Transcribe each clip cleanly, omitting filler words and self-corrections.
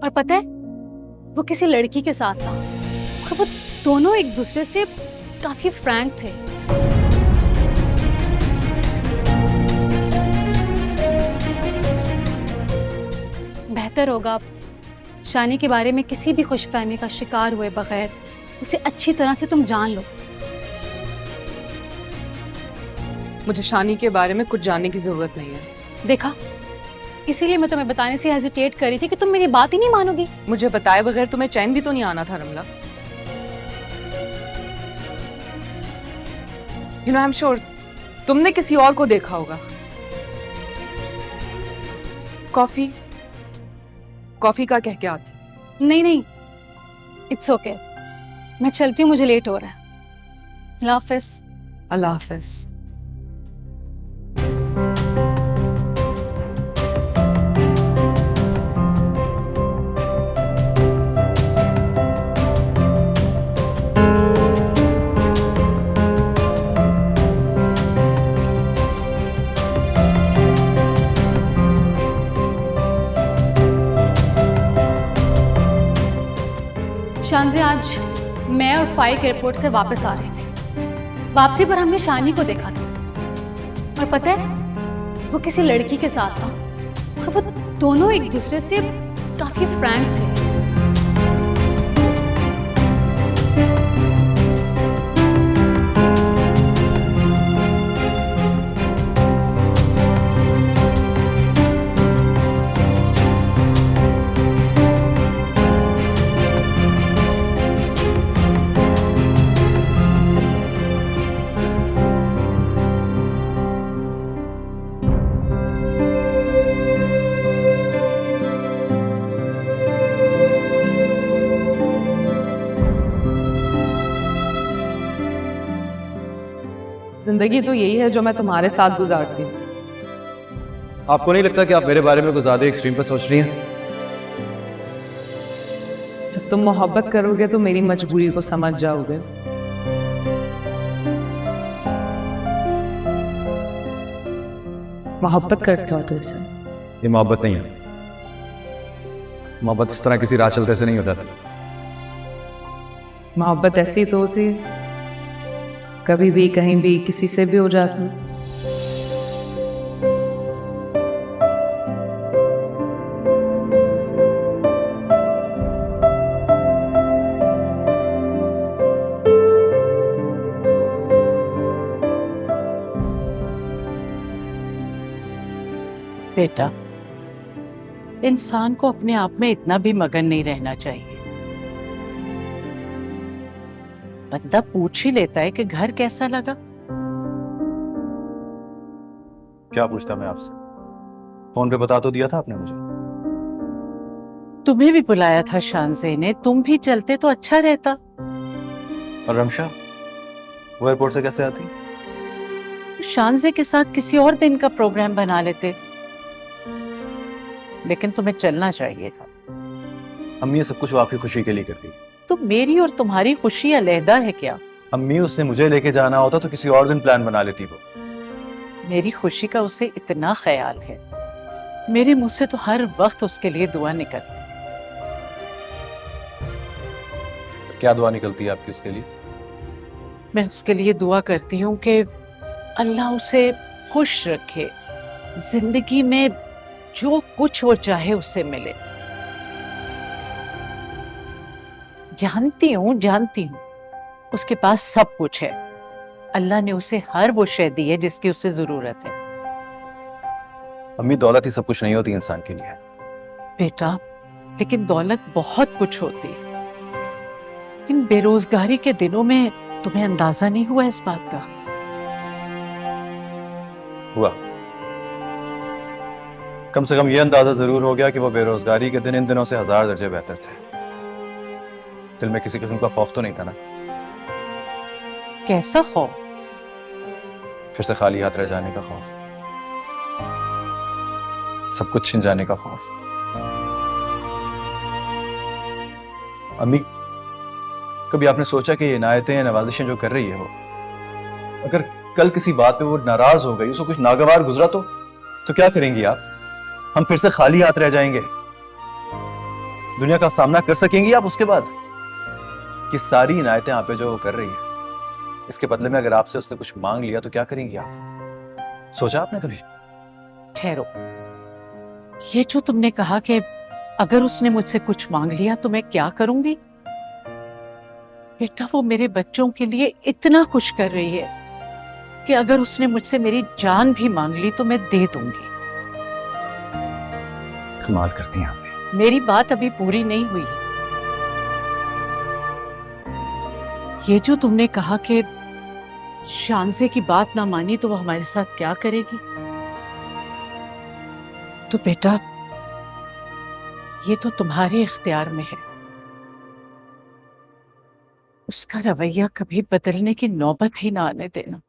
और पता है वो किसी लड़की के साथ था और वो दोनों एक दूसरे से काफी फ्रैंक थे। बेहतर होगा शानी के बारे में किसी भी खुशफहमी का शिकार हुए बगैर उसे अच्छी तरह से तुम जान लो। मुझे शानी के बारे में कुछ जानने की जरूरत नहीं है। देखा, इसीलिए मैं तुम्हें बताने से हेजिटेट कर रही थी कि तुम मेरी बात ही नहीं मानोगी। मुझे बताए बगैर तुम्हें चैन भी तो नहीं आना था Ramla. You know I am sure तुमने किसी और को देखा होगा। कॉफी कॉफी का कह के आती। नहीं नहीं, इट्स ओके, मैं चलती हूँ, मुझे लेट हो रहा है। अल्लाह हाफिज। अल्लाह हाफिज। शानज़े, आज मैं और फाइक एयरपोर्ट से वापस आ रहे थे। वापसी पर हमने शानी को देखा था और पता है वो किसी लड़की के साथ था और वो दोनों एक दूसरे से काफी फ्रैंक थे। जिंदगी तो यही है जो मैं तुम्हारे साथ गुजारती हूँ। आपको नहीं लगता कि आप मेरे बारे में कुछ ज्यादा एक्सट्रीम पर सोच रही हैं? जब तुम मोहब्बत करोगे तो मेरी मजबूरी को समझ जाओगे। मोहब्बत करते हो तो इसे। ये मोहब्बत नहीं है। मोहब्बत इस तरह किसी राह चलते से नहीं हो जाती। मोहब्बत ऐसी तो होती है, कभी भी कहीं भी किसी से भी हो जाती है। बेटा, इंसान को अपने आप में इतना भी मगन नहीं रहना चाहिए। बंदा पूछ ही लेता है कि घर कैसा लगा। क्या पूछता मैं आपसे? फोन पे बता तो दिया था आपने मुझे। तुम्हें भी बुलाया था शानज़े ने, तुम भी चलते तो अच्छा रहता। और रमशा, वो एयरपोर्ट से कैसे आती? शानज़े के साथ किसी और दिन का प्रोग्राम बना लेते, लेकिन तुम्हें चलना चाहिए था। अम्मी ये सब कुछ वो आपकी खुशी के लिए करती। तो मेरी और तुम्हारी खुशी अलहदा है क्या? अम्मी, उससे मुझे लेके जाना होता तो किसी और दिन प्लान बना लेती वो। मेरी खुशी का उसे इतना ख्याल है, मेरे मुंह से तो हर वक्त उसके लिए दुआ निकलती। क्या दुआ निकलती है आपकी उसके लिए? मैं उसके लिए दुआ करती हूँ कि अल्लाह उसे खुश रखे, जिंदगी में जो कुछ वो चाहे उससे मिले। जानती हूँ उसके पास सब कुछ है। अल्लाह ने उसे हर वो शय दी है जिसकी उसे जरूरत है। अम्मी, दौलत ही सब कुछ नहीं होती इंसान के लिए। बेटा, लेकिन दौलत बहुत कुछ होती है। इन बेरोजगारी के दिनों में तुम्हें अंदाजा नहीं हुआ इस बात का? हुआ। कम से कम ये अंदाजा जरूर हो गया कि वो बेरोजगारी के दिन इन दिनों से 1000 दर्जे बेहतर थे। दिल में किसी किस्म का खौफ तो नहीं था ना? कैसा खौफ? फिर से खाली हाथ रह जाने का खौफ, सब कुछ छिन जाने का खौफ। अम्मी, कभी आपने सोचा कि ये इनायतें या नवाजिशें जो कर रही है वो, अगर कल किसी बात पे वो नाराज हो गई, उसको कुछ नागवार गुजरा तो क्या करेंगी आप? हम फिर से खाली हाथ रह जाएंगे। दुनिया का सामना कर सकेंगी आप उसके बाद? कि सारी इनायतें आप पे जो वो कर रही है, इसके बदले में अगर आपसे उसने कुछ मांग लिया तो क्या करेंगी आप? सोचा आपने कभी? ठहरो, ये जो तुमने कहा कि अगर उसने मुझसे कुछ मांग लिया तो मैं क्या करूंगी, बेटा वो मेरे बच्चों के लिए इतना कुछ कर रही है कि अगर उसने मुझसे मेरी जान भी मांग ली तो मैं दे दूंगी। कमाल करती हैं आप। मेरी बात अभी पूरी नहीं हुई है। ये जो तुमने कहा कि शानज़े की बात ना मानी तो वो हमारे साथ क्या करेगी, तो बेटा ये तो तुम्हारे इख्तियार में है। उसका रवैया कभी बदलने की नौबत ही ना आने देना।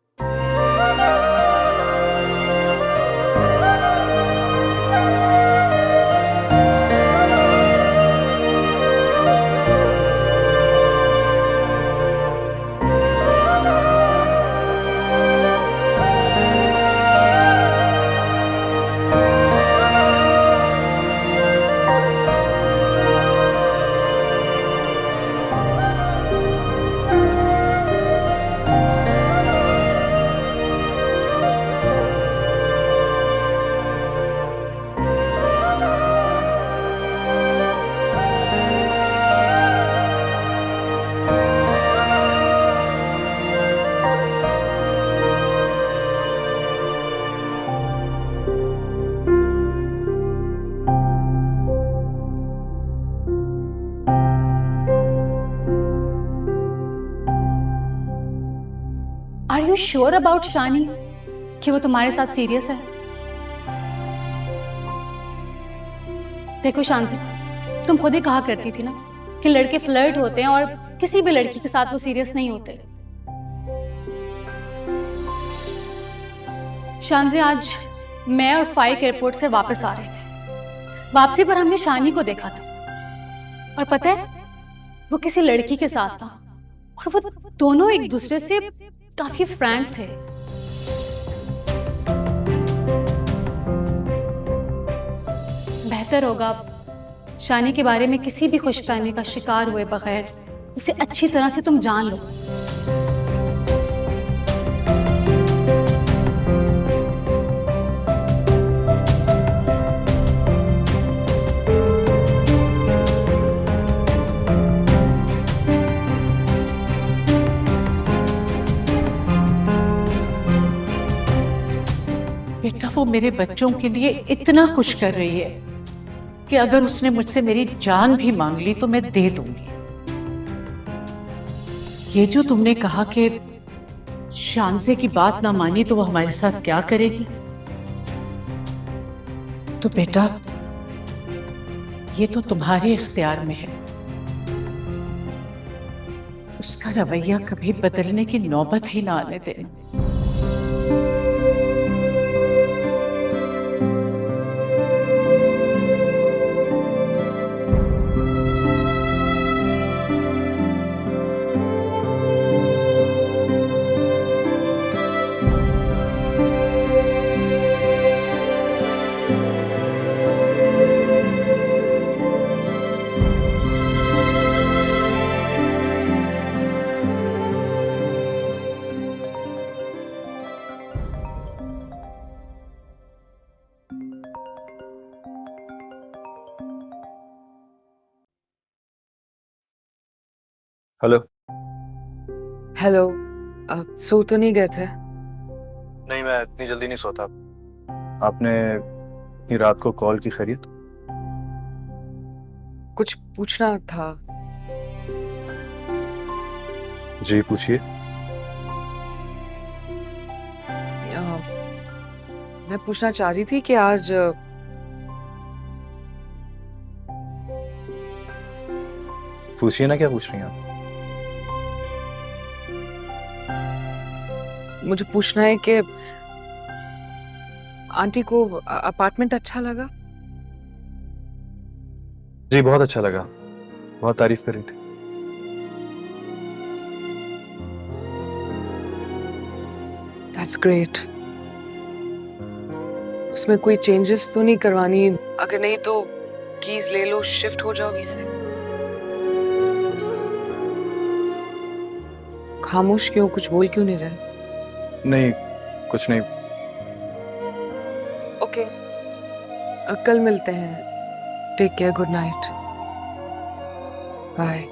आर यू श्योर अबाउट शानी कि वो तुम्हारे साथ सीरियस है? देखो शांति, तुम खुद ही कहा करती थी ना कि लड़के फ्लर्ट होते हैं और किसी भी लड़की के साथ वो सीरियस नहीं होते। शांति, आज मैं और फाइक एयरपोर्ट से वापस आ रहे थे। वापसी पर हमने शानी को देखा था और पता है वो किसी लड़की के साथ था और वो दोनों एक दूसरे से काफी फ्रैंक थे। बेहतर होगा शानी के बारे में किसी भी खुशफहमी का शिकार हुए बगैर उसे अच्छी तरह से तुम जान लो। बेटा वो मेरे बच्चों के लिए इतना कुछ कर रही है कि अगर उसने मुझसे मेरी जान भी मांग ली तो मैं दे दूंगी। ये जो तुमने कहा कि शानज़े की बात ना मानी तो वो हमारे साथ क्या करेगी, तो बेटा ये तो तुम्हारे इख्तियार में है। उसका रवैया कभी बदलने की नौबत ही ना आने देना। हेलो। हेलो, आप सो तो नहीं गए थे? नहीं, मैं इतनी जल्दी नहीं सोता। आपने इतनी रात को कॉल की, खैरियत? कुछ पूछना था। जी पूछिए। मैं पूछना चाह रही थी कि आज पूछिए ना, क्या पूछ रही हैं आप? मुझे पूछना है कि आंटी को अपार्टमेंट अच्छा लगा? जी बहुत अच्छा लगा, बहुत तारीफ कर रही थी। That's great. उसमें कोई चेंजेस तो नहीं करवानी? अगर नहीं तो कीज ले लो, शिफ्ट हो जाओ वीसे। खामोश क्यों, कुछ बोल क्यों नहीं रहे? नहीं, कुछ नहीं। ओके, कल मिलते हैं। Take care, good night, bye.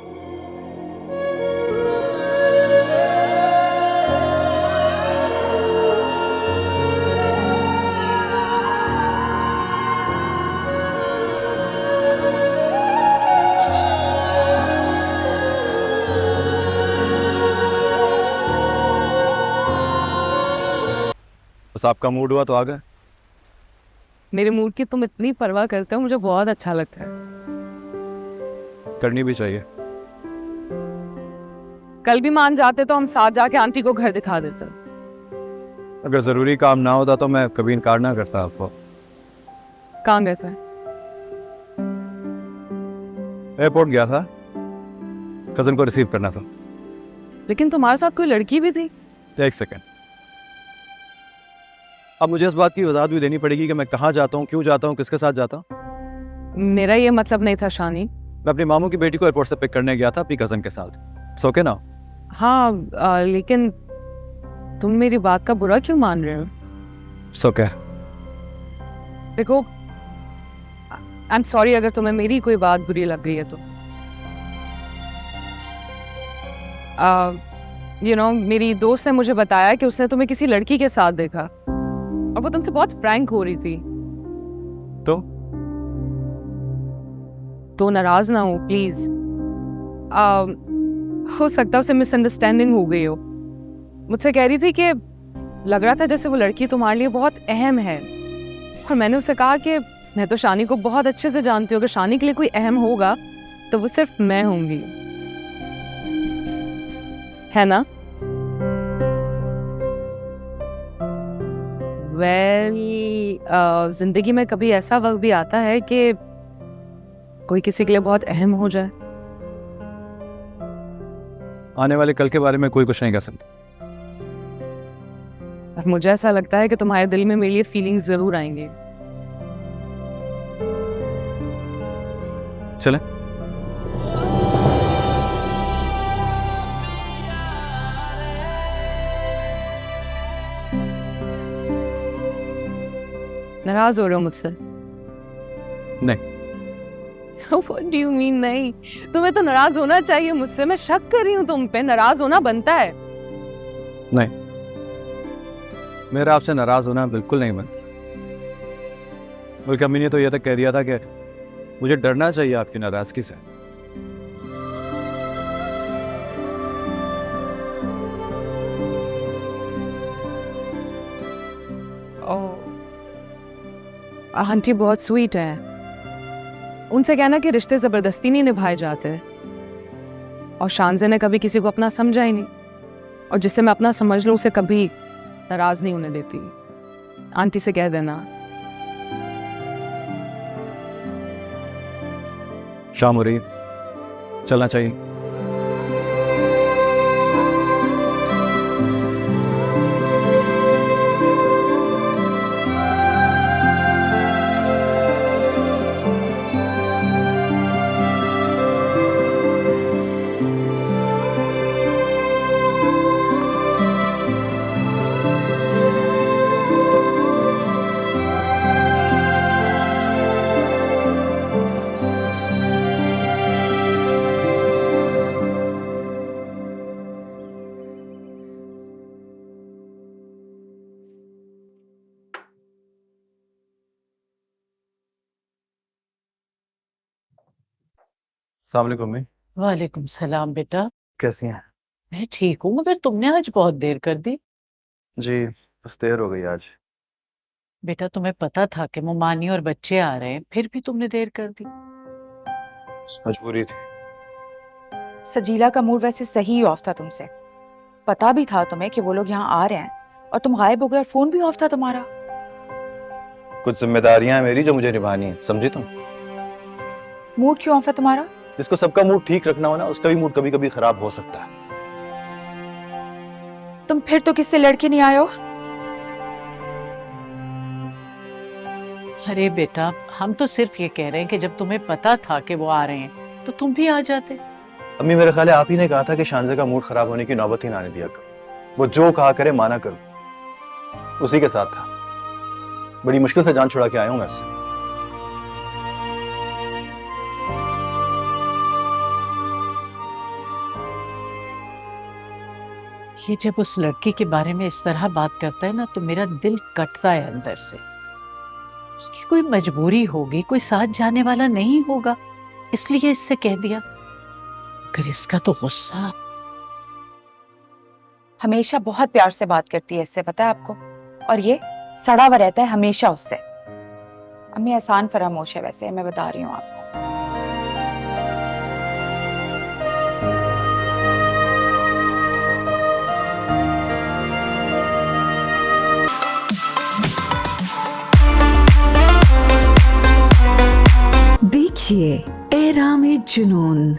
बस आपका मूड हुआ तो आ गए। मेरे मूड की तुम इतनी परवाह करते हो, मुझे बहुत अच्छा लगता है। करनी भी चाहिए। कल भी मान जाते तो हम साथ जाके आंटी को घर दिखा देते। अगर जरूरी काम ना होता तो मैं कभी इनकार ना करता आपको। कहाँ गए थे? एयरपोर्ट गया था, कजन को रिसीव करना था। लेकिन तुम्हारे साथ कोई लड़की भी थी। एक सेकेंड, अब मुझे इस बात की वजाहत भी देनी पड़ेगी कि मैं कहाँ जाता हूँ, क्यों जाता हूँ, किसके साथ जाता हूँ? मेरा ये मतलब नहीं था शानी। मैं अपनी मामू की बेटी को एयरपोर्ट से पिक करने गया था अपनी कजन के साथ। सो के ना। हाँ, लेकिन तुम मेरी बात का बुरा क्यों मान रहे हो? सो के देखो, आई एम सॉरी अगर तुम्हें मेरी कोई बात बुरी लग गई है तो। मेरी दोस्त ने मुझे बताया कि उसने तुम्हें किसी लड़की के साथ देखा और वो तुमसे बहुत फ्रैंक हो रही थी। तो नाराज ना हो प्लीज। हो सकता है उसे मिसअंडरस्टैंडिंग हो गई हो। मुझसे कह रही थी कि लग रहा था जैसे वो लड़की तुम्हारे लिए बहुत अहम है, और मैंने उसे कहा कि मैं तो शानी को बहुत अच्छे से जानती हूँ, अगर शानी के लिए कोई अहम होगा तो वो सिर्फ मैं होंगी, है ना? जिंदगी में कभी ऐसा वक्त भी आता है कि कोई किसी के लिए बहुत अहम हो जाए। आने वाले कल के बारे में कोई कुछ नहीं कह सकता। और मुझे ऐसा लगता है कि तुम्हारे दिल में मेरे लिए फीलिंग्स जरूर आएंगे। चले। नाराज हो रहे हो मुझसे? नहीं। What do you mean नहीं? तुम्हें तो नाराज होना चाहिए मुझसे। मैं शक कर रही हूँ तुम पे, नाराज होना बनता है। नहीं, मेरा आपसे नाराज होना बिल्कुल नहीं बनता। बल्कि अम्मी ने तो यह तक कह दिया था कि मुझे डरना चाहिए आपकी नाराजगी से। आंटी बहुत स्वीट है। उनसे कहना कि रिश्ते जबरदस्ती नहीं निभाए जाते, और शानज़े ने कभी किसी को अपना समझा ही नहीं, और जिससे मैं अपना समझ लूं उसे कभी नाराज नहीं होने देती। आंटी से कह देना। शाम हो रही, चलना चाहिए। अस्सलाम वालेकुम अम्मी। वालेकुम सलाम बेटा। कैसी हैं? मैं ठीक हूँ, मगर तुमने आज बहुत देर कर दी। जी, बस देर हो गई आज। बेटा तुम्हें पता था कि मुमानी और बच्चे आ रहे हैं, फिर भी तुमने देर कर दी। मजबूरी थी। सजीला का मूड वैसे सही ही ऑफ था तुमसे। पता भी था तुम्हें कि वो लोग यहाँ आ रहे हैं, और तुम गायब हो गए, और फोन भी ऑफ था तुम्हारा। कुछ जिम्मेदारियां हैं मेरी जो मुझे निभानी है, समझी तुम? मूड क्यों ऑफ है तुम्हारा? जिसको सबका मूड ठीक रखना हो ना, उसका भी मूड कभी कभी खराब हो सकता है। तुम फिर तो किससे लड़के नहीं आए हो? अरे बेटा, हम तो सिर्फ ये कह रहे हैं कि जब तुम्हें पता था कि वो आ रहे हैं तो तुम भी आ जाते। अम्मी मेरा ख्याल है आप ही ने कहा था कि शानजे का मूड खराब होने की नौबत ही ना आने दिया करो। वो जो कहा करे माना करो, उसी के साथ था। बड़ी मुश्किल से जान छुड़ा के आया हूं मैं उससे। ये जब उस लड़की के बारे में इस तरह बात करता है ना तो मेरा दिल कटता है अंदर से। उसकी कोई मजबूरी होगी, कोई साथ जाने वाला नहीं होगा, इसलिए इससे कह दिया। अगर इसका तो गुस्सा। हमेशा बहुत प्यार से बात करती है इससे, पता है आपको, और ये सड़ा हुआ रहता है हमेशा उससे। अम्मी आसान फरामोश है वैसे, मैं बता रही हूँ आपको। देखिए एहराम जुनून